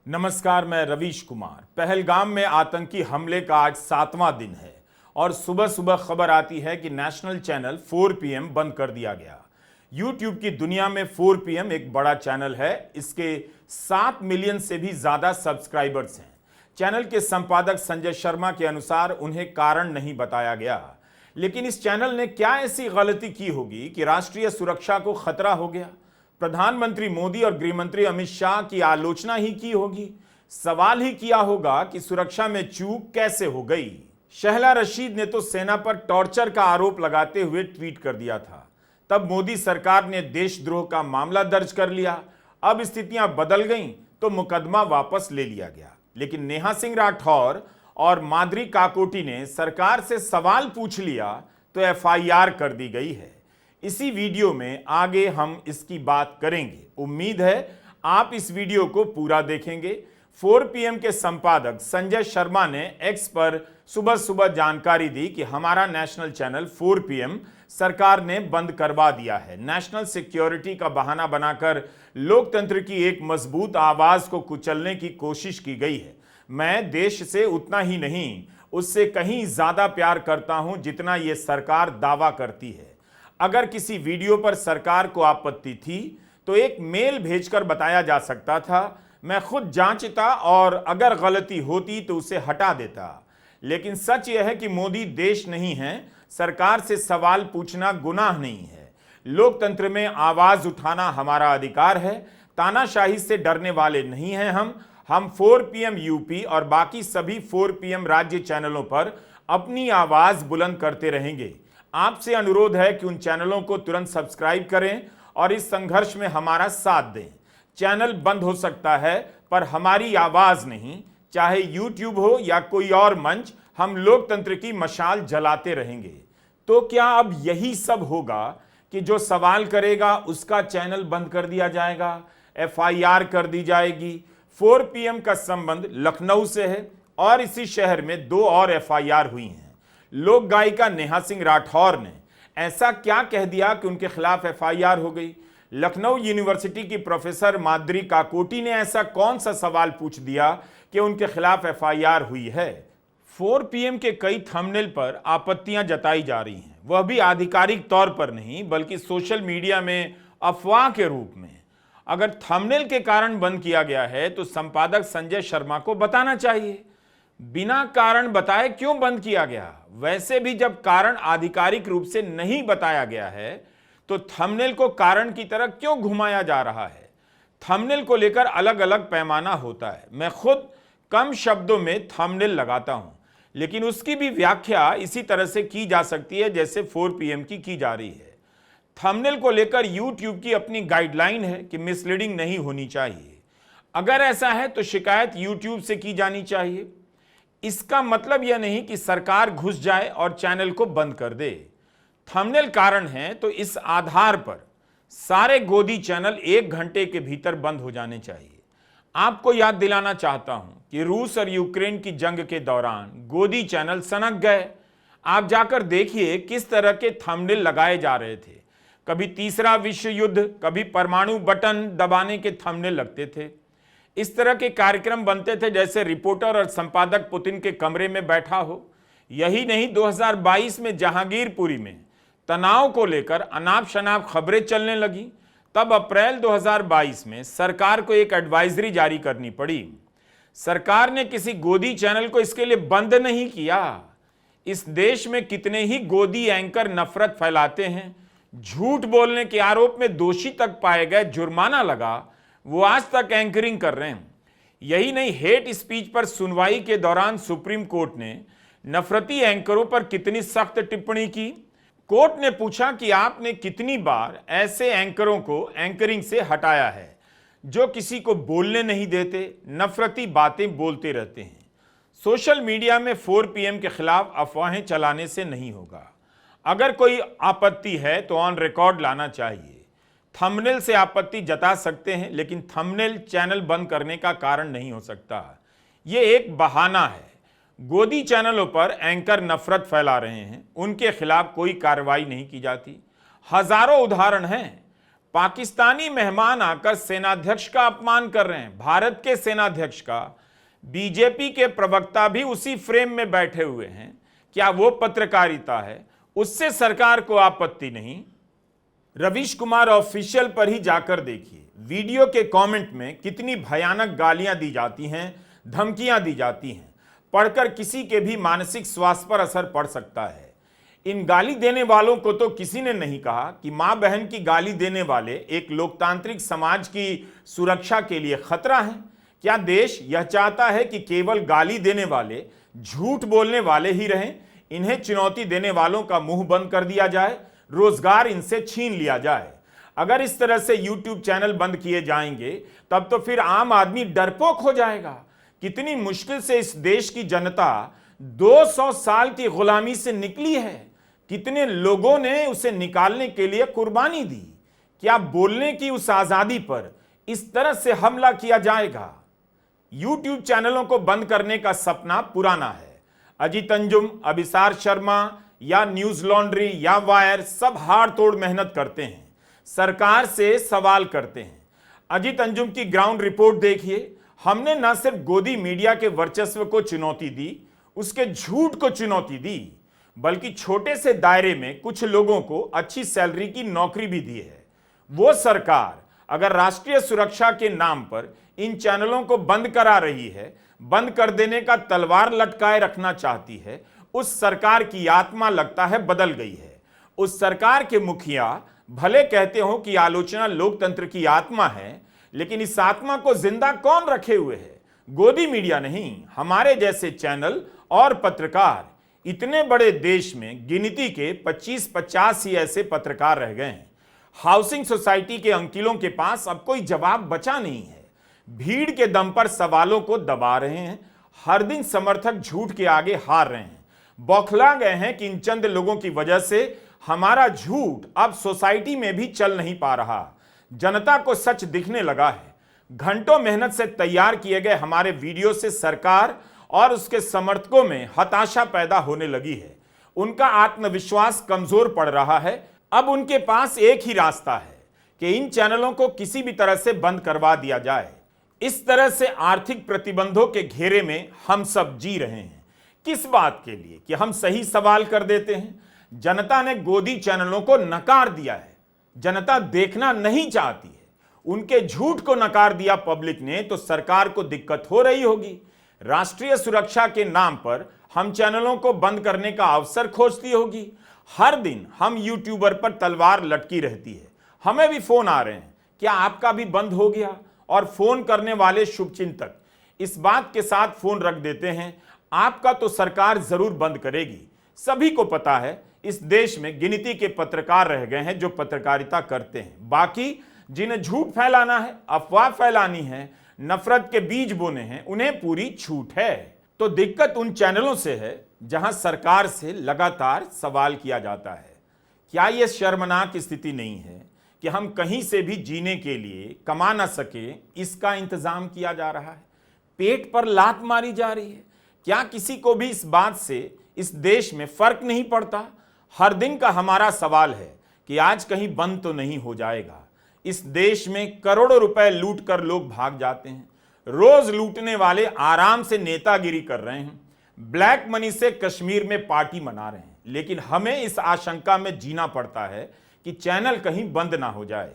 नमस्कार, मैं रवीश कुमार। पहलगाम में आतंकी हमले का आज 7वां दिन है और सुबह सुबह खबर आती है कि नेशनल चैनल 4 PM बंद कर दिया गया। यूट्यूब की दुनिया में 4 PM एक बड़ा चैनल है। इसके 7 मिलियन से भी ज्यादा सब्सक्राइबर्स हैं। चैनल के संपादक संजय शर्मा के अनुसार उन्हें कारण नहीं बताया गया, लेकिन इस चैनल ने क्या ऐसी गलती की होगी कि राष्ट्रीय सुरक्षा को खतरा हो गया? प्रधानमंत्री मोदी और गृहमंत्री अमित शाह की आलोचना ही की होगी, सवाल ही किया होगा कि सुरक्षा में चूक कैसे हो गई। शहला रशीद ने तो सेना पर टॉर्चर का आरोप लगाते हुए ट्वीट कर दिया था। तब मोदी सरकार ने देशद्रोह का मामला दर्ज कर लिया। अब स्थितियां बदल गईं तो मुकदमा वापस ले लिया गया, लेकिन नेहा सिंह राठौर और माद्री काकोटी ने सरकार से सवाल पूछ लिया तो FIR कर दी गई है। इसी वीडियो में आगे हम इसकी बात करेंगे। उम्मीद है आप इस वीडियो को पूरा देखेंगे। 4 PM के संपादक संजय शर्मा ने X पर सुबह सुबह जानकारी दी कि हमारा नेशनल चैनल 4 PM सरकार ने बंद करवा दिया है। नेशनल सिक्योरिटी का बहाना बनाकर लोकतंत्र की एक मजबूत आवाज को कुचलने की कोशिश की गई है। मैं देश से उतना ही नहीं, उससे कहीं ज्यादा प्यार करता हूं जितना यह सरकार दावा करती है। अगर किसी वीडियो पर सरकार को आपत्ति थी तो एक मेल भेजकर बताया जा सकता था। मैं खुद जांचता और अगर गलती होती तो उसे हटा देता। लेकिन सच यह है कि मोदी देश नहीं है, सरकार से सवाल पूछना गुनाह नहीं है। लोकतंत्र में आवाज उठाना हमारा अधिकार है। तानाशाही से डरने वाले नहीं हैं हम 4 PM यूपी और बाकी सभी 4 PM राज्य चैनलों पर अपनी आवाज बुलंद करते रहेंगे। आपसे अनुरोध है कि उन चैनलों को तुरंत सब्सक्राइब करें और इस संघर्ष में हमारा साथ दें। चैनल बंद हो सकता है पर हमारी आवाज नहीं। चाहे यूट्यूब हो या कोई और मंच, हम लोकतंत्र की मशाल जलाते रहेंगे। तो क्या अब यही सब होगा कि जो सवाल करेगा उसका चैनल बंद कर दिया जाएगा, FIR कर दी जाएगी? 4 PM का संबंध लखनऊ से है और इसी शहर में 2 और FIR हुई हैं। लोक गायिका नेहा सिंह राठौर ने ऐसा क्या कह दिया कि उनके खिलाफ FIR हो गई? लखनऊ यूनिवर्सिटी की प्रोफेसर माद्री काकोटी ने ऐसा कौन सा सवाल पूछ दिया कि उनके खिलाफ FIR हुई है? 4 PM के कई थंबनेल पर आपत्तियां जताई जा रही हैं, वह भी आधिकारिक तौर पर नहीं बल्कि सोशल मीडिया में अफवाह के रूप में। अगर थंबनेल के कारण बंद किया गया है तो संपादक संजय शर्मा को बताना चाहिए। बिना कारण बताए क्यों बंद किया गया? वैसे भी जब कारण आधिकारिक रूप से नहीं बताया गया है तो थंबनेल को कारण की तरह क्यों घुमाया जा रहा है? थंबनेल को लेकर अलग अलग पैमाना होता है। मैं खुद कम शब्दों में थंबनेल लगाता हूं, लेकिन उसकी भी व्याख्या इसी तरह से की जा सकती है जैसे 4 PM की जा रही है। थंबनेल को लेकर यूट्यूब की अपनी गाइडलाइन है कि मिसलीडिंग नहीं होनी चाहिए। अगर ऐसा है तो शिकायत यूट्यूब से की जानी चाहिए। इसका मतलब यह नहीं कि सरकार घुस जाए और चैनल को बंद कर दे। थंबनेल कारण है तो इस आधार पर सारे गोदी चैनल 1 घंटे के भीतर बंद हो जाने चाहिए। आपको याद दिलाना चाहता हूं कि रूस और यूक्रेन की जंग के दौरान गोदी चैनल सनक गए। आप जाकर देखिए किस तरह के थंबनेल लगाए जा रहे थे। कभी तीसरा विश्व युद्ध, कभी परमाणु बटन दबाने के थंबनेल लगते थे। इस तरह के कार्यक्रम बनते थे जैसे रिपोर्टर और संपादक पुतिन के कमरे में बैठा हो। यही नहीं, 2022 में जहांगीरपुरी में तनाव को लेकर अनाप शनाप खबरें चलने लगी। तब अप्रैल 2022 में सरकार को एक एडवाइजरी जारी करनी पड़ी। सरकार ने किसी गोदी चैनल को इसके लिए बंद नहीं किया। इस देश में कितने ही गोदी एंकर नफरत फैलाते हैं। झूठ बोलने के आरोप में दोषी तक पाए गए, जुर्माना लगा, वो आज तक एंकरिंग कर रहे हैं। यही नहीं, हेट स्पीच पर सुनवाई के दौरान सुप्रीम कोर्ट ने नफरती एंकरों पर कितनी सख्त टिप्पणी की। कोर्ट ने पूछा कि आपने कितनी बार ऐसे एंकरों को एंकरिंग से हटाया है जो किसी को बोलने नहीं देते, नफरती बातें बोलते रहते हैं। सोशल मीडिया में 4 PM के खिलाफ अफवाहें चलाने से नहीं होगा। अगर कोई आपत्ति है तो ऑन रिकॉर्ड लाना चाहिए। थंबनेल से आपत्ति जता सकते हैं, लेकिन थंबनेल चैनल बंद करने का कारण नहीं हो सकता। यह एक बहाना है। गोदी चैनलों पर एंकर नफरत फैला रहे हैं, उनके खिलाफ कोई कार्रवाई नहीं की जाती। हजारों उदाहरण हैं। पाकिस्तानी मेहमान आकर सेनाध्यक्ष का अपमान कर रहे हैं, भारत के सेनाध्यक्ष का। बीजेपी के प्रवक्ता भी उसी फ्रेम में बैठे हुए हैं। क्या वो पत्रकारिता है? उससे सरकार को आपत्ति नहीं। रवीश कुमार ऑफिशियल पर ही जाकर देखिए, वीडियो के कमेंट में कितनी भयानक गालियां दी जाती हैं, धमकियां दी जाती हैं। पढ़कर किसी के भी मानसिक स्वास्थ्य पर असर पड़ सकता है। इन गाली देने वालों को तो किसी ने नहीं कहा कि मां बहन की गाली देने वाले एक लोकतांत्रिक समाज की सुरक्षा के लिए खतरा है। क्या देश यह चाहता है कि केवल गाली देने वाले, झूठ बोलने वाले ही रहें? इन्हें चुनौती देने वालों का मुंह बंद कर दिया जाए, रोजगार इनसे छीन लिया जाए। अगर इस तरह से YouTube चैनल बंद किए जाएंगे तब तो फिर आम आदमी डरपोक हो जाएगा। कितनी मुश्किल से इस देश की जनता 200 साल की गुलामी से निकली है। कितने लोगों ने उसे निकालने के लिए कुर्बानी दी। क्या बोलने की उस आजादी पर इस तरह से हमला किया जाएगा? YouTube चैनलों को बंद करने का सपना पुराना है। अजीत अंजुम, अभिसार शर्मा या न्यूज लॉन्ड्री या वायर सब हाड़ तोड़ मेहनत करते हैं, सरकार से सवाल करते हैं। अजीत अंजुम की ग्राउंड रिपोर्ट देखिए। हमने न सिर्फ गोदी मीडिया के वर्चस्व को चुनौती दी, उसके झूठ को चुनौती दी, बल्कि छोटे से दायरे में कुछ लोगों को अच्छी सैलरी की नौकरी भी दी है। वो सरकार अगर राष्ट्रीय सुरक्षा के नाम पर इन चैनलों को बंद करा रही है, बंद कर देने का तलवार लटकाए रखना चाहती है, उस सरकार की आत्मा लगता है बदल गई है। उस सरकार के मुखिया भले कहते हो कि आलोचना लोकतंत्र की आत्मा है, लेकिन इस आत्मा को जिंदा कौन रखे हुए है? गोदी मीडिया नहीं, हमारे जैसे चैनल और पत्रकार। इतने बड़े देश में गिनती के 25-50 ही ऐसे पत्रकार रह गए हैं। हाउसिंग सोसाइटी के अंकिलों के पास अब कोई जवाब बचा नहीं है। भीड़ के दम पर सवालों को दबा रहे हैं। हर दिन समर्थक झूठ के आगे हार रहे हैं। बौखला गए हैं कि इन चंद लोगों की वजह से हमारा झूठ अब सोसाइटी में भी चल नहीं पा रहा। जनता को सच दिखने लगा है। घंटों मेहनत से तैयार किए गए हमारे वीडियो से सरकार और उसके समर्थकों में हताशा पैदा होने लगी है। उनका आत्मविश्वास कमजोर पड़ रहा है। अब उनके पास एक ही रास्ता है कि इन चैनलों को किसी भी तरह से बंद करवा दिया जाए। इस तरह से आर्थिक प्रतिबंधों के घेरे में हम सब जी रहे हैं। किस बात के लिए? कि हम सही सवाल कर देते हैं। जनता ने गोदी चैनलों को नकार दिया है। जनता देखना नहीं चाहती है। उनके झूठ को नकार दिया पब्लिक ने, तो सरकार को दिक्कत हो रही होगी। राष्ट्रीय सुरक्षा के नाम पर हम चैनलों को बंद करने का अवसर खोजती होगी। हर दिन हम यूट्यूबर पर तलवार लटकी रहती है। हमें भी फोन आ रहे हैं, क्या आपका भी बंद हो गया? और फोन करने वाले शुभचिंतक इस बात के साथ फोन रख देते हैं, आपका तो सरकार जरूर बंद करेगी। सभी को पता है इस देश में गिनती के पत्रकार रह गए हैं जो पत्रकारिता करते हैं। बाकी जिन्हें झूठ फैलाना है, अफवाह फैलानी है, नफरत के बीज बोने हैं, उन्हें पूरी छूट है। तो दिक्कत उन चैनलों से है जहां सरकार से लगातार सवाल किया जाता है। क्या यह शर्मनाक स्थिति नहीं है कि हम कहीं से भी जीने के लिए कमा ना सके, इसका इंतजाम किया जा रहा है? पेट पर लात मारी जा रही है। क्या किसी को भी इस बात से इस देश में फर्क नहीं पड़ता? हर दिन का हमारा सवाल है कि आज कहीं बंद तो नहीं हो जाएगा। इस देश में करोड़ों रुपए लूट कर लोग भाग जाते हैं। रोज लूटने वाले आराम से नेतागिरी कर रहे हैं। ब्लैक मनी से कश्मीर में पार्टी मना रहे हैं। लेकिन हमें इस आशंका में जीना पड़ता है कि चैनल कहीं बंद ना हो जाए।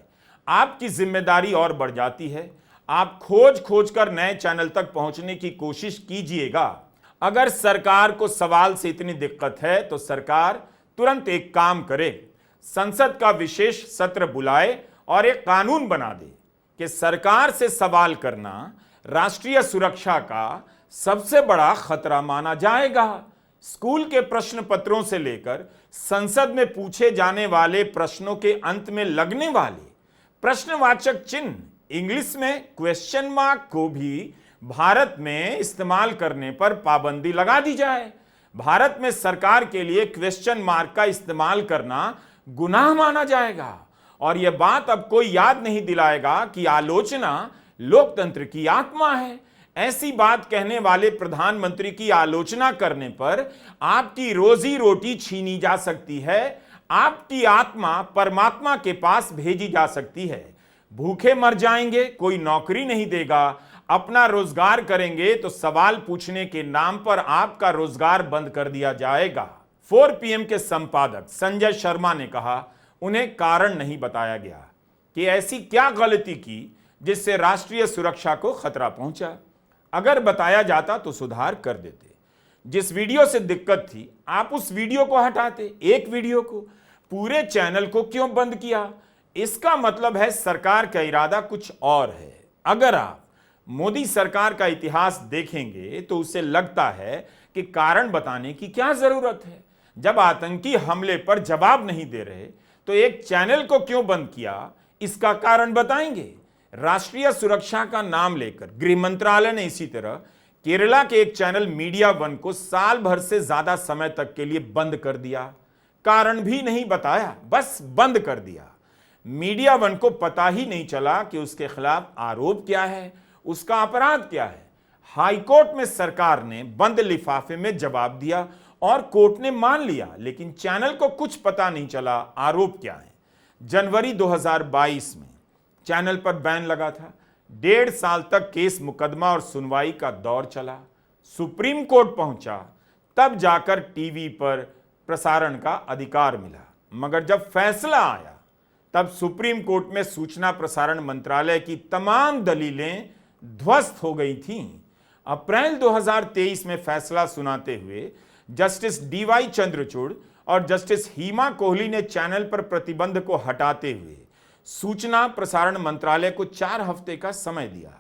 आपकी जिम्मेदारी और बढ़ जाती है। आप खोज खोज कर नए चैनल तक पहुंचने की कोशिश कीजिएगा। अगर सरकार को सवाल से इतनी दिक्कत है तो सरकार तुरंत एक काम करे, संसद का विशेष सत्र बुलाए और एक कानून बना दे कि सरकार से सवाल करना राष्ट्रीय सुरक्षा का सबसे बड़ा खतरा माना जाएगा। स्कूल के प्रश्न पत्रों से लेकर संसद में पूछे जाने वाले प्रश्नों के अंत में लगने वाले प्रश्नवाचक चिन्ह, इंग्लिश में क्वेश्चन मार्क को भी भारत में इस्तेमाल करने पर पाबंदी लगा दी जाए। भारत में सरकार के लिए क्वेश्चन मार्क का इस्तेमाल करना गुनाह माना जाएगा। और यह बात अब कोई याद नहीं दिलाएगा कि आलोचना लोकतंत्र की आत्मा है। ऐसी बात कहने वाले प्रधानमंत्री की आलोचना करने पर आपकी रोजी रोटी छीनी जा सकती है, आपकी आत्मा परमात्मा के पास भेजी जा सकती है। भूखे मर जाएंगे, कोई नौकरी नहीं देगा, अपना रोजगार करेंगे तो सवाल पूछने के नाम पर आपका रोजगार बंद कर दिया जाएगा। 4 PM के संपादक संजय शर्मा ने कहा, उन्हें कारण नहीं बताया गया कि ऐसी क्या गलती की जिससे राष्ट्रीय सुरक्षा को खतरा पहुंचा। अगर बताया जाता तो सुधार कर देते। जिस वीडियो से दिक्कत थी आप उस वीडियो को हटाते, एक वीडियो को, पूरे चैनल को क्यों बंद किया? इसका मतलब है सरकार का इरादा कुछ और है। अगर आप मोदी सरकार का इतिहास देखेंगे तो उसे लगता है कि कारण बताने की क्या जरूरत है। जब आतंकी हमले पर जवाब नहीं दे रहे तो एक चैनल को क्यों बंद किया, इसका कारण बताएंगे। राष्ट्रीय सुरक्षा का नाम लेकर गृह मंत्रालय ने इसी तरह केरला के एक चैनल मीडिया वन को साल भर से ज्यादा समय तक के लिए बंद कर दिया। कारण भी नहीं बताया, बस बंद कर दिया। मीडिया वन को पता ही नहीं चला कि उसके खिलाफ आरोप क्या है, उसका अपराध क्या है। हाईकोर्ट में सरकार ने बंद लिफाफे में जवाब दिया और कोर्ट ने मान लिया, लेकिन चैनल को कुछ पता नहीं चला आरोप क्या है। जनवरी 2022 में चैनल पर बैन लगा था। 1.5 साल तक केस मुकदमा और सुनवाई का दौर चला। सुप्रीम कोर्ट पहुंचा, तब जाकर टीवी पर प्रसारण का अधिकार मिला। मगर जब फैसला आया तब सुप्रीम कोर्ट में सूचना प्रसारण मंत्रालय की तमाम दलीलें ध्वस्त हो गई थीं। अप्रैल 2023 में फैसला सुनाते हुए जस्टिस DY चंद्रचूड़ और जस्टिस हिमा कोहली ने चैनल पर प्रतिबंध को हटाते हुए सूचना प्रसारण मंत्रालय को 4 हफ्ते का समय दिया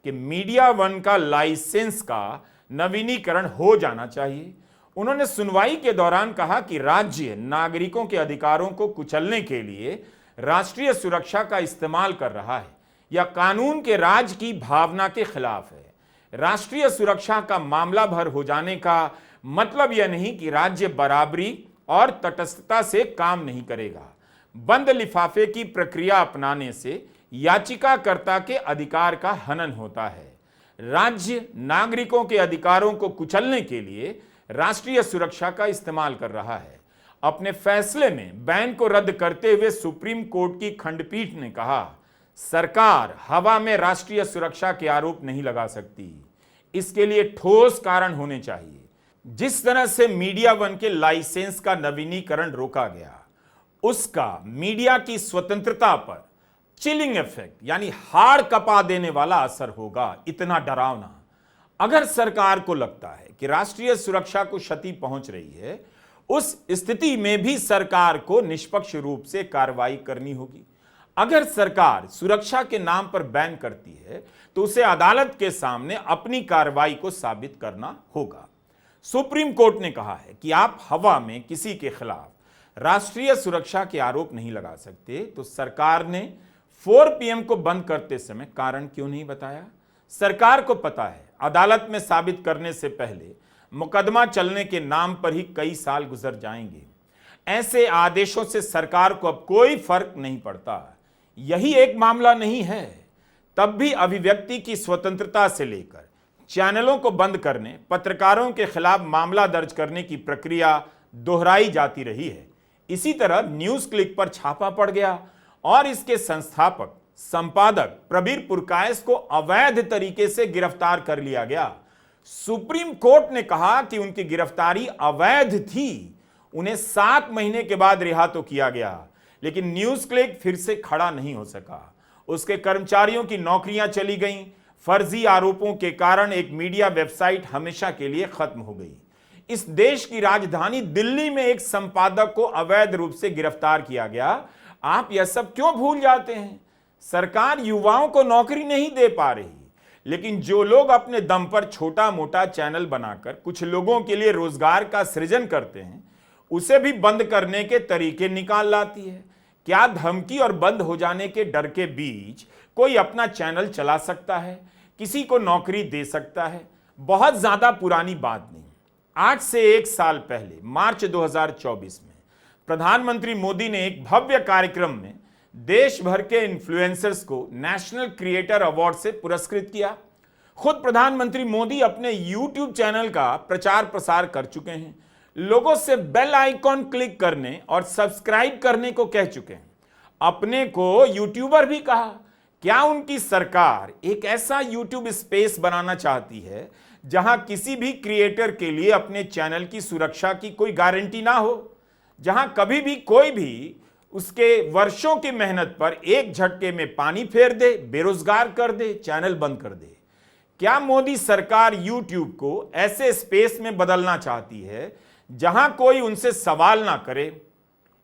कि मीडिया वन का लाइसेंस का नवीनीकरण हो जाना चाहिए। उन्होंने सुनवाई के दौरान कहा कि राज्य नागरिकों के अधिकारों को कुचलने के लिए राष्ट्रीय सुरक्षा का इस्तेमाल कर रहा है या कानून के राज की भावना के खिलाफ है। राष्ट्रीय सुरक्षा का मामला भर हो जाने का मतलब यह नहीं कि राज्य बराबरी और तटस्थता से काम नहीं करेगा। बंद लिफाफे की प्रक्रिया अपनाने से याचिकाकर्ता के अधिकार का हनन होता है। राज्य नागरिकों के अधिकारों को कुचलने के लिए राष्ट्रीय सुरक्षा का इस्तेमाल कर रहा है। अपने फैसले में बैन को रद्द करते हुए सुप्रीम कोर्ट की खंडपीठ ने कहा, सरकार हवा में राष्ट्रीय सुरक्षा के आरोप नहीं लगा सकती, इसके लिए ठोस कारण होने चाहिए। जिस तरह से मीडिया वन के लाइसेंस का नवीनीकरण रोका गया, उसका मीडिया की स्वतंत्रता पर चिलिंग इफेक्ट यानी हाड़ कपा देने वाला असर होगा। इतना डरावना। अगर सरकार को लगता है कि राष्ट्रीय सुरक्षा को क्षति पहुंच रही है, उस स्थिति में भी सरकार को निष्पक्ष रूप से कार्रवाई करनी होगी। अगर सरकार सुरक्षा के नाम पर बैन करती है तो उसे अदालत के सामने अपनी कार्रवाई को साबित करना होगा। सुप्रीम कोर्ट ने कहा है कि आप हवा में किसी के खिलाफ राष्ट्रीय सुरक्षा के आरोप नहीं लगा सकते, तो सरकार ने 4 PM को बंद करते समय कारण क्यों नहीं बताया? सरकार को पता है अदालत में साबित करने से पहले मुकदमा चलने के नाम पर ही कई साल गुजर जाएंगे। ऐसे आदेशों से सरकार को अब कोई फर्क नहीं पड़ता। यही एक मामला नहीं है, तब भी अभिव्यक्ति की स्वतंत्रता से लेकर चैनलों को बंद करने, पत्रकारों के खिलाफ मामला दर्ज करने की प्रक्रिया दोहराई जाती रही है। इसी तरह न्यूज क्लिक पर छापा पड़ गया और इसके संस्थापक संपादक प्रबीर पुरकायस को अवैध तरीके से गिरफ्तार कर लिया गया। सुप्रीम कोर्ट ने कहा कि उनकी गिरफ्तारी अवैध थी। उन्हें 7 महीने के बाद रिहा तो किया गया, लेकिन न्यूज क्लिक फिर से खड़ा नहीं हो सका। उसके कर्मचारियों की नौकरियां चली गईं। फर्जी आरोपों के कारण एक मीडिया वेबसाइट हमेशा के लिए खत्म हो गई। इस देश की राजधानी दिल्ली में एक संपादक को अवैध रूप से गिरफ्तार किया गया। आप यह सब क्यों भूल जाते हैं? सरकार युवाओं को नौकरी नहीं दे पा रही, लेकिन जो लोग अपने दम पर छोटा मोटा चैनल बनाकर कुछ लोगों के लिए रोजगार का सृजन करते हैं, उसे भी बंद करने के तरीके निकाल लाती है। क्या धमकी और बंद हो जाने के डर के बीच कोई अपना चैनल चला सकता है, किसी को नौकरी दे सकता है? बहुत ज्यादा पुरानी बात नहीं, आज से 1 साल पहले मार्च 2024 में प्रधानमंत्री मोदी ने एक भव्य कार्यक्रम में देश भर के इन्फ्लुएंसर्स को नेशनल क्रिएटर अवार्ड से पुरस्कृत किया। खुद प्रधानमंत्री मोदी अपने YouTube चैनल का प्रचार प्रसार कर चुके हैं। लोगों से बेल आइकॉन क्लिक करने और सब्सक्राइब करने को कह चुके हैं। अपने को यूट्यूबर भी कहा। क्या उनकी सरकार एक ऐसा यूट्यूब स्पेस बनाना चाहती है जहां किसी भी क्रिएटर के लिए अपने चैनल की सुरक्षा की कोई गारंटी ना हो, जहां कभी भी कोई भी उसके वर्षों की मेहनत पर एक झटके में पानी फेर दे, बेरोजगार कर दे, चैनल बंद कर दे? क्या मोदी सरकार यूट्यूब को ऐसे स्पेस में बदलना चाहती है जहां कोई उनसे सवाल ना करे?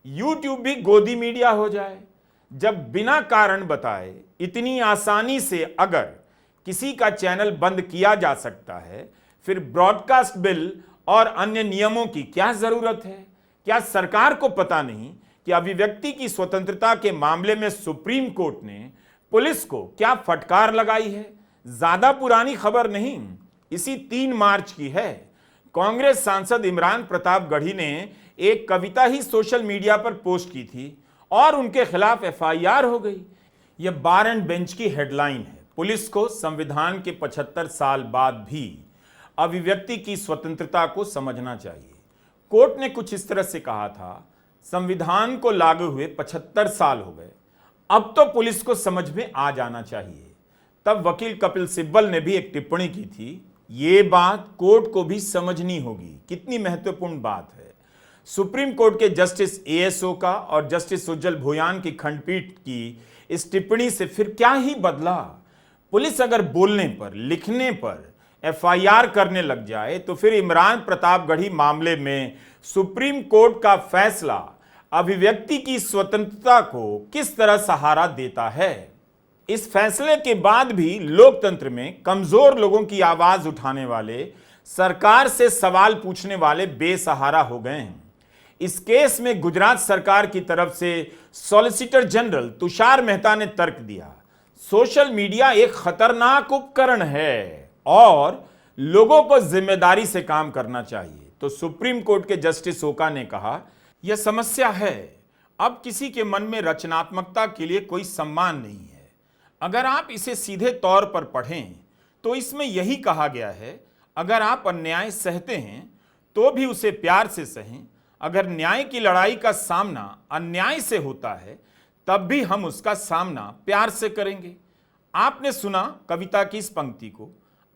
यूट्यूब भी गोदी मीडिया हो जाए, जब बिना कारण बताए इतनी आसानी से अगर किसी का चैनल बंद किया जा सकता है, फिर ब्रॉडकास्ट बिल और अन्य नियमों की क्या जरूरत है? क्या सरकार को पता नहीं कि अभिव्यक्ति की स्वतंत्रता के मामले में सुप्रीम कोर्ट ने पुलिस को क्या फटकार लगाई है? ज्यादा पुरानी खबर नहीं, इसी 3 मार्च की है। कांग्रेस सांसद इमरान प्रताप गढ़ी ने एक कविता ही सोशल मीडिया पर पोस्ट की थी और उनके खिलाफ एफआईआर हो गई। यह बार एंड बेंच की हेडलाइन है। पुलिस को संविधान के 75 साल बाद भी अभिव्यक्ति की स्वतंत्रता को समझना चाहिए। कोर्ट ने कुछ इस तरह से कहा था, संविधान को लागू हुए 75 साल हो गए, अब तो पुलिस को समझ में आ जाना चाहिए। तब वकील कपिल सिब्बल ने भी एक टिप्पणी की थी, ये बात कोर्ट को भी समझनी होगी। कितनी महत्वपूर्ण बात है। सुप्रीम कोर्ट के जस्टिस एएसओ का और जस्टिस उज्जवल भोयान की खंडपीठ की इस टिप्पणी से फिर क्या ही बदला? पुलिस अगर बोलने पर, लिखने पर एफआईआर करने लग जाए तो फिर इमरान प्रतापगढ़ी मामले में सुप्रीम कोर्ट का फैसला अभिव्यक्ति की स्वतंत्रता को किस तरह सहारा देता है? इस फैसले के बाद भी लोकतंत्र में कमजोर लोगों की आवाज उठाने वाले, सरकार से सवाल पूछने वाले बेसहारा हो गए हैं। इस केस में गुजरात सरकार की तरफ से सॉलिसिटर जनरल तुषार मेहता ने तर्क दिया, सोशल मीडिया एक खतरनाक उपकरण है और लोगों को जिम्मेदारी से काम करना चाहिए। तो सुप्रीम कोर्ट के जस्टिस ओका ने कहा, यह समस्या है, अब किसी के मन में रचनात्मकता के लिए कोई सम्मान नहीं है। अगर आप इसे सीधे तौर पर पढ़ें तो इसमें यही कहा गया है, अगर आप अन्याय सहते हैं तो भी उसे प्यार से सहें। अगर न्याय की लड़ाई का सामना अन्याय से होता है तब भी हम उसका सामना प्यार से करेंगे। आपने सुना कविता की इस पंक्ति को,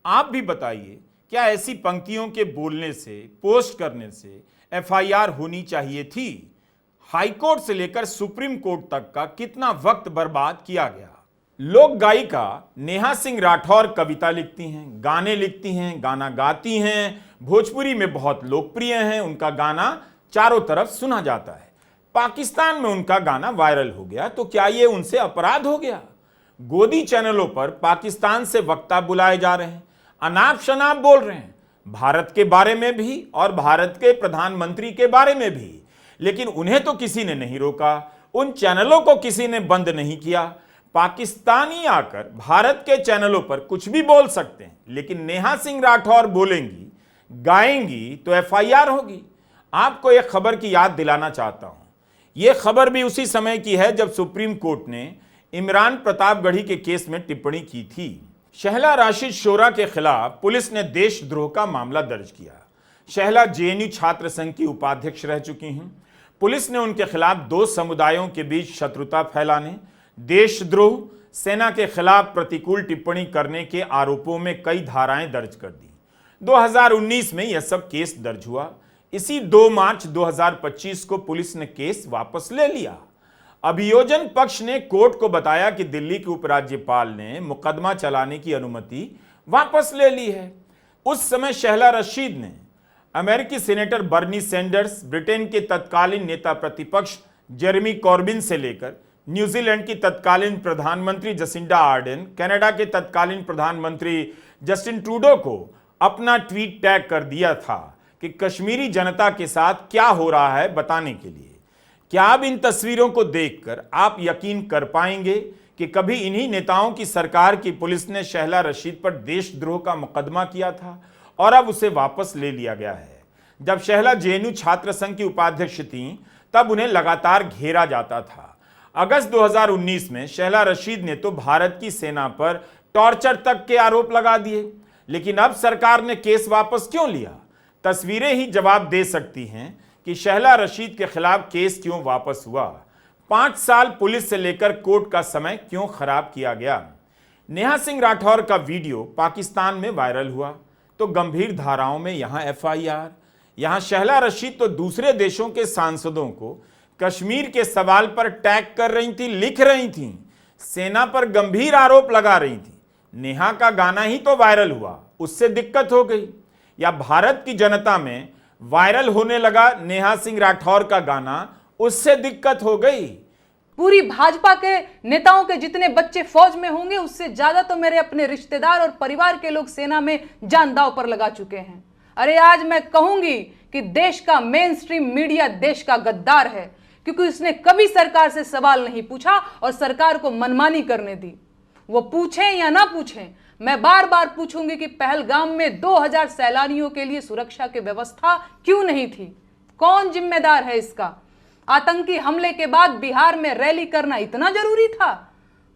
आप भी बताइए, क्या ऐसी पंक्तियों के बोलने से, पोस्ट करने से एफआईआर होनी चाहिए थी? हाईकोर्ट से लेकर सुप्रीम कोर्ट तक का कितना वक्त बर्बाद किया गया। लोक गायिका नेहा सिंह राठौर कविता लिखती हैं, गाने लिखती हैं, गाना गाती हैं, भोजपुरी में बहुत लोकप्रिय हैं, उनका गाना चारों तरफ सुना जाता है। पाकिस्तान में उनका गाना वायरल हो गया, तो क्या ये उनसे अपराध हो गया? गोदी चैनलों पर पाकिस्तान से वक्ता बुलाए जा रहे हैं, अनाप शनाप बोल रहे हैं, भारत के बारे में भी और भारत के प्रधानमंत्री के बारे में भी, लेकिन उन्हें तो किसी ने नहीं रोका, उन चैनलों को किसी ने बंद नहीं किया। पाकिस्तानी आकर भारत के चैनलों पर कुछ भी बोल सकते हैं, लेकिन नेहा सिंह राठौर बोलेंगी, गाएंगी तो एफआईआर होगी। आपको एक खबर की याद दिलाना चाहता हूं। यह खबर भी उसी समय की है जब सुप्रीम कोर्ट ने इमरान प्रतापगढ़ी के केस में टिप्पणी की थी। शहला राशिद शोरा के खिलाफ पुलिस ने देशद्रोह का मामला दर्ज किया। शहला जेएनयू छात्र संघ की उपाध्यक्ष रह चुकी हैं। पुलिस ने उनके खिलाफ 2 समुदायों के बीच शत्रुता फैलाने, देशद्रोह, सेना के खिलाफ प्रतिकूल टिप्पणी करने के आरोपों में कई धाराएं दर्ज कर दी। 2019 में यह सब केस दर्ज हुआ। इसी 2 मार्च 2025 को पुलिस ने केस वापस ले लिया। अभियोजन पक्ष ने कोर्ट को बताया कि दिल्ली के उपराज्यपाल ने मुकदमा चलाने की अनुमति वापस ले ली है। उस समय शहला रशीद ने अमेरिकी सेनेटर बर्नी सैंडर्स, ब्रिटेन के तत्कालीन नेता प्रतिपक्ष जेरेमी कॉर्बिन से लेकर न्यूजीलैंड की तत्कालीन प्रधानमंत्री जसिंडा आर्डेन, कनाडा के तत्कालीन प्रधानमंत्री जस्टिन ट्रूडो को अपना ट्वीट टैग कर दिया था कि कश्मीरी जनता के साथ क्या हो रहा है बताने के लिए। क्या अब इन तस्वीरों को देखकर आप यकीन कर पाएंगे कि कभी इन्हीं नेताओं की सरकार की पुलिस ने शहला रशीद पर देशद्रोह का मुकदमा किया था और अब उसे वापस ले लिया गया है। जब शहला जेएनयू छात्र संघ की उपाध्यक्ष थीं, तब उन्हें लगातार घेरा जाता था। अगस्त 2019 में शहला रशीद ने तो भारत की सेना पर टॉर्चर तक के आरोप लगा दिए, लेकिन अब सरकार ने केस वापस क्यों लिया? तस्वीरें ही जवाब दे सकती हैं कि शहला रशीद के खिलाफ केस क्यों वापस हुआ, 5 साल पुलिस से लेकर कोर्ट का समय क्यों खराब किया गया। नेहा सिंह राठौर का वीडियो पाकिस्तान में वायरल हुआ तो गंभीर धाराओं में यहां एफआईआर, यहां शहला रशीद तो दूसरे देशों के सांसदों को कश्मीर के सवाल पर टैग कर रही थी, लिख रही थी, सेना पर गंभीर आरोप लगा रही थी। नेहा का गाना ही तो वायरल हुआ, उससे दिक्कत हो गई, या भारत की जनता में वायरल होने लगा नेहा सिंह राठौर का गाना, उससे दिक्कत हो गई। पूरी भाजपा के नेताओं के जितने बच्चे फौज में होंगे उससे ज्यादा तो मेरे अपने रिश्तेदार और परिवार के लोग सेना में जान दांव पर लगा चुके हैं। अरे आज मैं कहूंगी कि देश का मेन स्ट्रीम मीडिया देश का गद्दार है, क्योंकि उसने कभी सरकार से सवाल नहीं पूछा और सरकार को मनमानी करने दी। वो पूछें या ना पूछें, मैं बार बार पूछूंगी कि पहलगाम में 2000 सैलानियों के लिए सुरक्षा की व्यवस्था क्यों नहीं थी? कौन जिम्मेदार है इसका? आतंकी हमले के बाद बिहार में रैली करना इतना जरूरी था?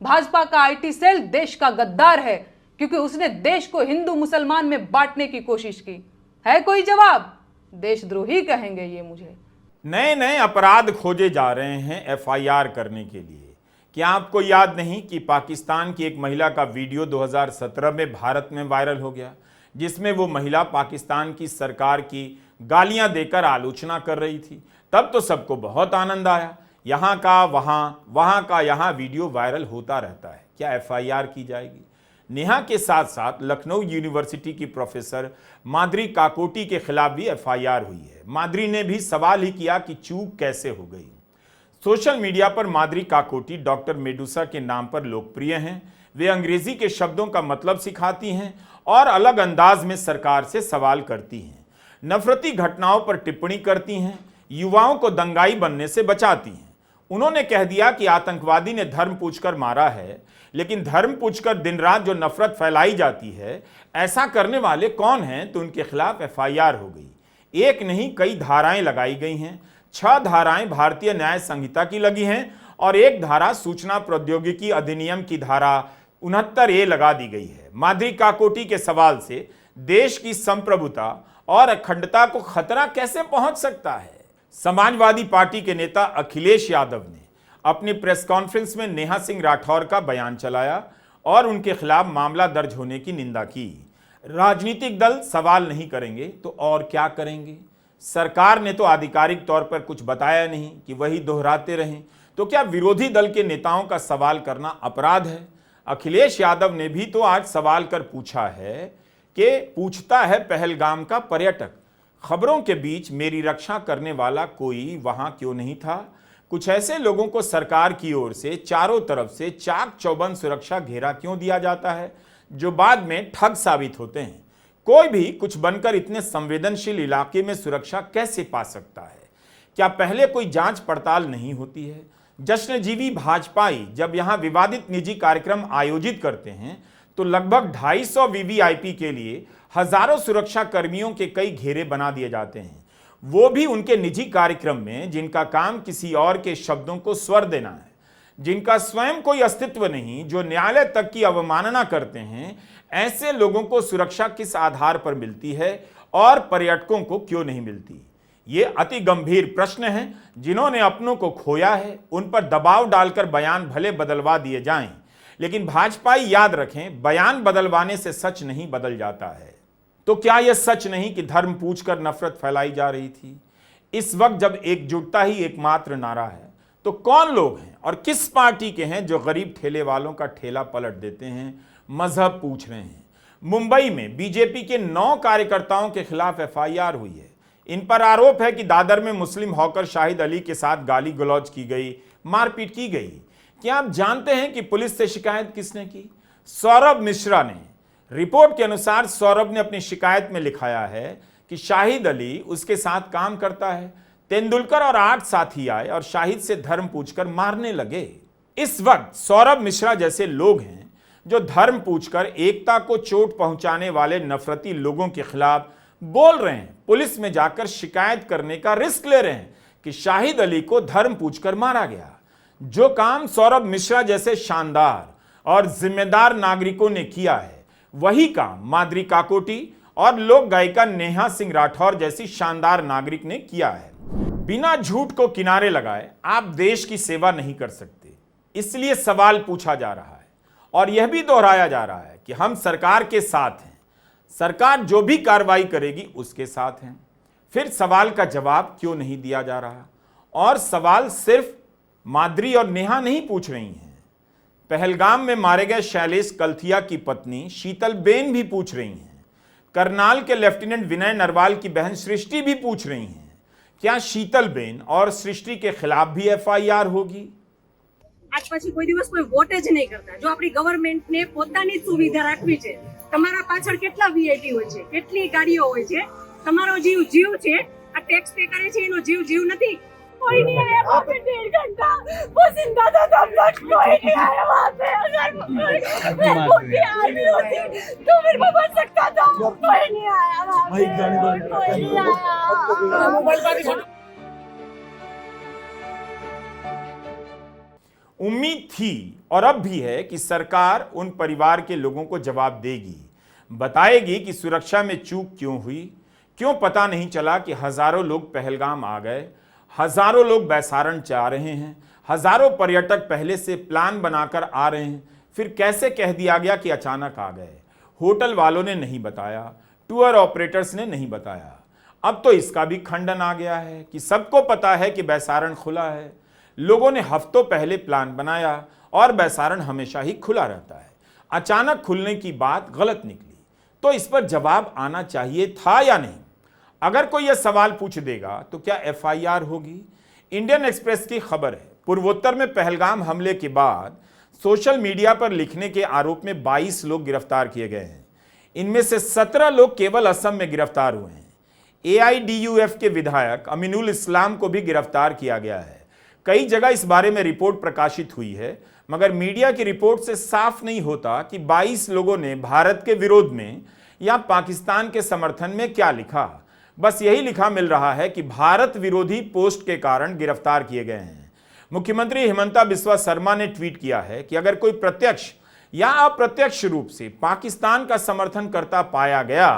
भाजपा का आईटी सेल देश का गद्दार है, क्योंकि उसने देश को हिंदू मुसलमान में बांटने की कोशिश की। है कोई जवाब? देशद्रोही कहेंगे ये मुझे। नए नए अपराध खोजे जा रहे हैं एफआईआर करने के लिए। क्या आपको याद नहीं कि पाकिस्तान की एक महिला का वीडियो 2017 में भारत में वायरल हो गया, जिसमें वो महिला पाकिस्तान की सरकार की गालियां देकर आलोचना कर रही थी। तब तो सबको बहुत आनंद आया, यहाँ का वहाँ, वहाँ का यहाँ वीडियो वायरल होता रहता है। क्या एफआईआर की जाएगी? नेहा के साथ साथ लखनऊ यूनिवर्सिटी की प्रोफेसर माद्री काकोटी के खिलाफ भी एफआईआर हुई है। माद्री ने भी सवाल ही किया कि चूक कैसे हो गई। सोशल मीडिया पर माद्री काकोटी डॉक्टर मेडुसा के नाम पर लोकप्रिय हैं। वे अंग्रेजी के शब्दों का मतलब सिखाती हैं और अलग अंदाज में सरकार से सवाल करती हैं, नफरती घटनाओं पर टिप्पणी करती हैं, युवाओं को दंगाई बनने से बचाती हैं। उन्होंने कह दिया कि आतंकवादी ने धर्म पूछकर मारा है, लेकिन धर्म पूछकर दिन रात जो नफरत फैलाई जाती है, ऐसा करने वाले कौन हैं? तो उनके खिलाफ एफआईआर हो गई। एक नहीं कई धाराएं लगाई गई हैं। 6 धाराएं भारतीय न्याय संहिता की लगी हैं और एक धारा सूचना प्रौद्योगिकी अधिनियम की धारा 69A लगा दी गई है। माद्री काकोटी के सवाल से देश की संप्रभुता और अखंडता को खतरा कैसे पहुंच सकता है? समाजवादी पार्टी के नेता अखिलेश यादव ने अपनी प्रेस कॉन्फ्रेंस में नेहा सिंह राठौर का बयान चलाया और उनके खिलाफ मामला दर्ज होने की निंदा की। राजनीतिक दल सवाल नहीं करेंगे तो और क्या करेंगे? सरकार ने तो आधिकारिक तौर पर कुछ बताया नहीं कि वही दोहराते रहें, तो क्या विरोधी दल के नेताओं का सवाल करना अपराध है? अखिलेश यादव ने भी तो आज सवाल कर पूछा है कि पूछता है पहलगाम का पर्यटक, खबरों के बीच मेरी रक्षा करने वाला कोई वहां क्यों नहीं था? कुछ ऐसे लोगों को सरकार की ओर से चारों तरफ से चाक चौबंद सुरक्षा घेरा क्यों दिया जाता है, जो बाद में ठग साबित होते हैं? कोई भी कुछ बनकर इतने संवेदनशील इलाके में सुरक्षा कैसे पा सकता है? क्या पहले कोई जांच पड़ताल नहीं होती है? जश्नजीवी भाजपाई जब यहां विवादित निजी कार्यक्रम आयोजित करते हैं तो लगभग 250 वीवीआईपी के लिए हजारों सुरक्षा कर्मियों के कई घेरे बना दिए जाते हैं, वो भी उनके निजी कार्यक्रम में, जिनका काम किसी और के शब्दों को स्वर देना है, जिनका स्वयं कोई अस्तित्व नहीं, जो न्यायालय तक की अवमानना करते हैं। ऐसे लोगों को सुरक्षा किस आधार पर मिलती है और पर्यटकों को क्यों नहीं मिलती? ये अति गंभीर प्रश्न हैं। जिन्होंने अपनों को खोया है उन पर दबाव डालकर बयान भले बदलवा दिए जाएं, लेकिन भाजपाई याद रखें, बयान बदलवाने से सच नहीं बदल जाता है। तो क्या यह सच नहीं कि धर्म पूछकर नफरत फैलाई जा रही थी? इस वक्त जब एकजुटता ही एकमात्र नारा है, तो कौन लोग हैं और किस पार्टी के हैं जो गरीब ठेले वालों का ठेला पलट देते हैं, मजहब पूछ रहे हैं? मुंबई में बीजेपी के 9 कार्यकर्ताओं के खिलाफ एफआईआर हुई है। इन पर आरोप है कि दादर में मुस्लिम हॉकर शाहिद अली के साथ गाली गलौज की गई, मारपीट की गई। क्या आप जानते हैं कि पुलिस से शिकायत किसने की? सौरभ मिश्रा ने। रिपोर्ट के अनुसार सौरभ ने अपनी शिकायत में लिखाया है कि शाहिद अली उसके साथ काम करता है। तेंदुलकर और 8 साथी आए और शाहिद से धर्म पूछकर मारने लगे। इस वक्त सौरभ मिश्रा जैसे लोग हैं जो धर्म पूछकर एकता को चोट पहुंचाने वाले नफरती लोगों के खिलाफ बोल रहे हैं, पुलिस में जाकर शिकायत करने का रिस्क ले रहे हैं कि शाहिद अली को धर्म पूछकर मारा गया। जो काम सौरभ मिश्रा जैसे शानदार और जिम्मेदार नागरिकों ने किया है, वही काम माद्री काकोटी और लोक गायिका नेहा सिंह राठौर जैसी शानदार नागरिक ने किया है। बिना झूठ को किनारे लगाए आप देश की सेवा नहीं कर सकते, इसलिए सवाल पूछा जा रहा है और यह भी दोहराया जा रहा है कि हम सरकार के साथ हैं, सरकार जो भी कार्रवाई करेगी उसके साथ हैं। फिर सवाल का जवाब क्यों नहीं दिया जा रहा? और सवाल सिर्फ माद्री और नेहा नहीं पूछ रही हैं, पहलगाम में मारे गए शैलेश कलथिया की पत्नी शीतलबेन भी पूछ रही हैं, करनाल के लेफ्टिनेंट विनय नरवाल की बहन सृष्टि भी पूछ रही हैं, क्या शीतलबेन और सृष्टि के खिलाफ भी एफआईआर होगी? આજ પછી કોઈ દિવસ કોઈ વોટ જ નહીં કરતા। જો આપણી ગવર્નમેન્ટને પોતાની સુવિધા રાખવી છે, તમારા પાછળ કેટલા વીઆઈપી હોય છે, કેટલી ગાડીઓ હોય છે, તમારો જીવ જીવ છે, આ ટેક્સ પે કરે છે એનો જીવ જીવ નથી। कोई नहीं आया वहाँ पे 1.5 घंटा, वो जिंदा था तब तक कोई नहीं आया वहाँ पे। अगर मैं भूखी आर्मी होती तो मेरे को बच सकता था, कोई नहीं आया वहाँ पे, कोई नहीं आया। उम्मीद थी और अब भी है कि सरकार उन परिवार के लोगों को जवाब देगी, बताएगी कि सुरक्षा में चूक क्यों हुई, क्यों पता नहीं चला कि हजारों लोग पहलगाम आ गए, हजारों लोग बैसारण जा रहे हैं, हजारों पर्यटक पहले से प्लान बनाकर आ रहे हैं, फिर कैसे कह दिया गया कि अचानक आ गए। होटल वालों ने नहीं बताया, टूर ऑपरेटर्स ने नहीं बताया। अब तो इसका भी खंडन आ गया है कि सबको पता है कि बैसारण खुला है, लोगों ने हफ्तों पहले प्लान बनाया और बैसारण हमेशा ही खुला रहता है। अचानक खुलने की बात गलत निकली, तो इस पर जवाब आना चाहिए था या नहीं? अगर कोई यह सवाल पूछ देगा तो क्या एफआईआर होगी? इंडियन एक्सप्रेस की खबर है, पूर्वोत्तर में पहलगाम हमले के बाद सोशल मीडिया पर लिखने के आरोप में 22 लोग गिरफ्तार किए गए हैं। इनमें से 17 लोग केवल असम में गिरफ्तार हुए हैं। एआईडीयूएफ के विधायक अमीनुल इस्लाम को भी गिरफ्तार किया गया है। कई जगह इस बारे में रिपोर्ट प्रकाशित हुई है, मगर मीडिया की रिपोर्ट से साफ नहीं होता कि 22 लोगों ने भारत के विरोध में या पाकिस्तान के समर्थन में क्या लिखा। बस यही लिखा मिल रहा है कि भारत विरोधी पोस्ट के कारण गिरफ्तार किए गए हैं। मुख्यमंत्री हिमंता बिस्वा शर्मा ने ट्वीट किया है कि अगर कोई प्रत्यक्ष या अप्रत्यक्ष रूप से पाकिस्तान का समर्थन करता पाया गया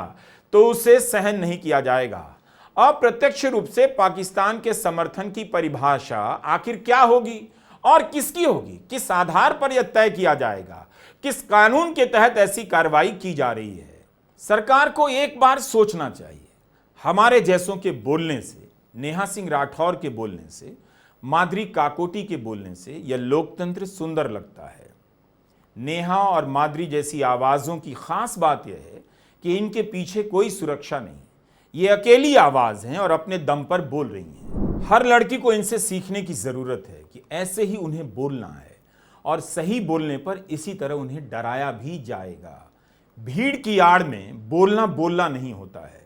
तो उसे सहन नहीं किया जाएगा। अप्रत्यक्ष रूप से पाकिस्तान के समर्थन की परिभाषा आखिर क्या होगी और किसकी होगी? किस आधार पर यह तय किया जाएगा? किस कानून के तहत ऐसी कार्रवाई की जा रही है? सरकार को एक बार सोचना चाहिए। हमारे जैसों के बोलने से, नेहा सिंह राठौर के बोलने से, माद्री काकोटी के बोलने से यह लोकतंत्र सुंदर लगता है। नेहा और माद्री जैसी आवाज़ों की खास बात यह है कि इनके पीछे कोई सुरक्षा नहीं, ये अकेली आवाज़ हैं और अपने दम पर बोल रही हैं। हर लड़की को इनसे सीखने की ज़रूरत है कि ऐसे ही उन्हें बोलना है और सही बोलने पर इसी तरह उन्हें डराया भी जाएगा। भीड़ की आड़ में बोलना नहीं होता है।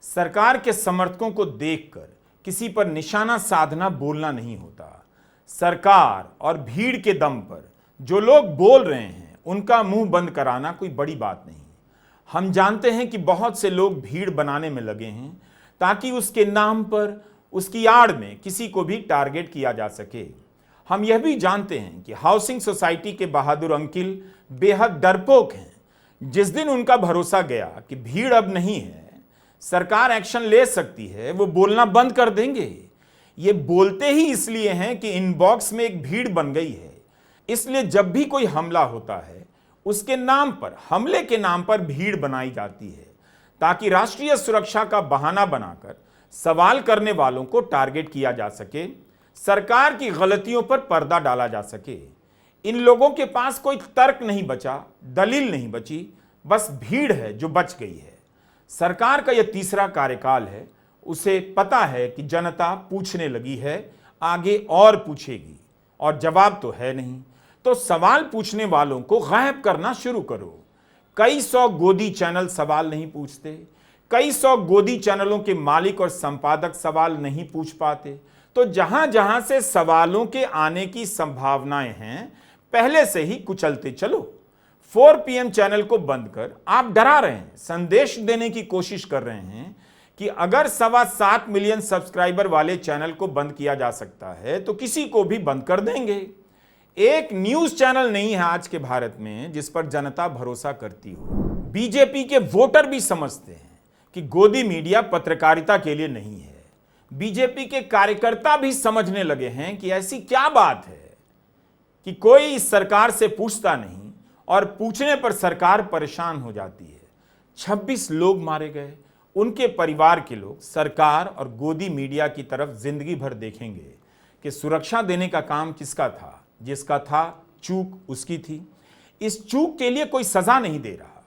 सरकार के समर्थकों को देखकर किसी पर निशाना साधना बोलना नहीं होता। सरकार और भीड़ के दम पर जो लोग बोल रहे हैं उनका मुंह बंद कराना कोई बड़ी बात नहीं। हम जानते हैं कि बहुत से लोग भीड़ बनाने में लगे हैं ताकि उसके नाम पर, उसकी आड़ में किसी को भी टारगेट किया जा सके। हम यह भी जानते हैं कि हाउसिंग सोसाइटी के बहादुर अंकिल बेहद डरपोक हैं। जिस दिन उनका भरोसा गया कि भीड़ अब नहीं है, सरकार एक्शन ले सकती है, वो बोलना बंद कर देंगे। ये बोलते ही इसलिए हैं कि इनबॉक्स में एक भीड़ बन गई है। इसलिए जब भी कोई हमला होता है उसके नाम पर, हमले के नाम पर भीड़ बनाई जाती है ताकि राष्ट्रीय सुरक्षा का बहाना बनाकर सवाल करने वालों को टारगेट किया जा सके, सरकार की गलतियों पर पर्दा डाला जा सके। इन लोगों के पास कोई तर्क नहीं बचा, दलील नहीं बची, बस भीड़ है जो बच गई है। सरकार का यह तीसरा कार्यकाल है, उसे पता है कि जनता पूछने लगी है, आगे और पूछेगी और जवाब तो है नहीं। तो सवाल पूछने वालों को गायब करना शुरू करो। कई सौ गोदी चैनल सवाल नहीं पूछते, कई सौ गोदी चैनलों के मालिक और संपादक सवाल नहीं पूछ पाते। तो जहां जहां से सवालों के आने की संभावनाएं हैं, पहले से ही कुचलते चलो। 4 PM चैनल को बंद कर आप डरा रहे हैं, संदेश देने की कोशिश कर रहे हैं कि अगर 7.25 मिलियन सब्सक्राइबर वाले चैनल को बंद किया जा सकता है तो किसी को भी बंद कर देंगे। एक न्यूज चैनल नहीं है आज के भारत में जिस पर जनता भरोसा करती हो। बीजेपी के वोटर भी समझते हैं कि गोदी मीडिया पत्रकारिता के लिए नहीं है। बीजेपी के कार्यकर्ता भी समझने लगे हैं कि ऐसी क्या बात है कि कोई इस सरकार से पूछता नहीं और पूछने पर सरकार परेशान हो जाती है। 26 लोग मारे गए, उनके परिवार के लोग सरकार और गोदी मीडिया की तरफ जिंदगी भर देखेंगे कि सुरक्षा देने का काम किसका था। जिसका था चूक उसकी थी। इस चूक के लिए कोई सजा नहीं दे रहा,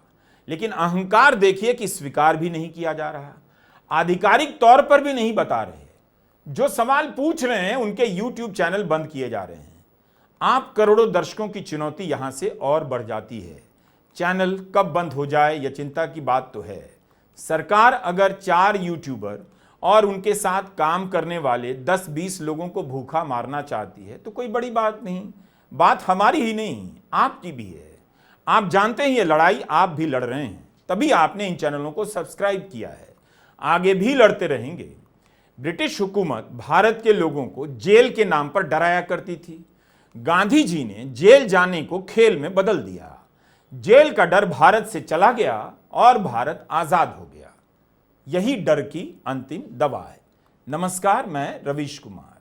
लेकिन अहंकार देखिए कि स्वीकार भी नहीं किया जा रहा, आधिकारिक तौर पर भी नहीं बता रहे। जो सवाल पूछ रहे हैं उनके YouTube चैनल बंद किए जा रहे हैं। आप करोड़ों दर्शकों की चुनौती यहां से और बढ़ जाती है। चैनल कब बंद हो जाए यह चिंता की बात तो है। सरकार अगर 4 यूट्यूबर और उनके साथ काम करने वाले 10-20 लोगों को भूखा मारना चाहती है तो कोई बड़ी बात नहीं। बात हमारी ही नहीं, आपकी भी है। आप जानते हैं ये लड़ाई आप भी लड़ रहे हैं, तभी आपने इन चैनलों को सब्सक्राइब किया है। आगे भी लड़ते रहेंगे। ब्रिटिश हुकूमत भारत के लोगों को जेल के नाम पर डराया करती थी। गांधी जी ने जेल जाने को खेल में बदल दिया। जेल का डर भारत से चला गया और भारत आजाद हो गया। यही डर की अंतिम दवा है। नमस्कार, मैं रवीश कुमार।